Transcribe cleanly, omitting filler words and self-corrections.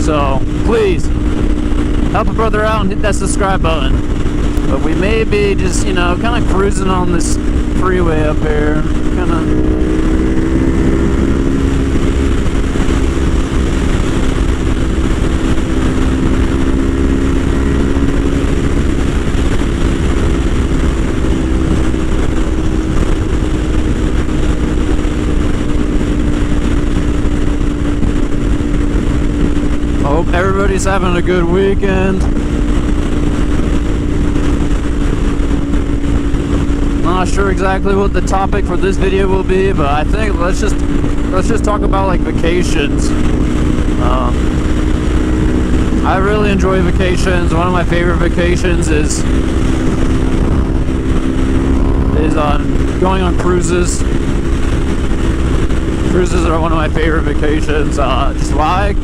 So please help a brother out and hit that subscribe button. But we may be just, you know, kind of cruising on this freeway up here. Kind of. Hope everybody's having a good weekend. Not sure exactly what the topic for this video will be, but I think let's just talk about like vacations. I really enjoy vacations. One of my favorite vacations is going on cruises. Cruises are one of my favorite vacations. Just why?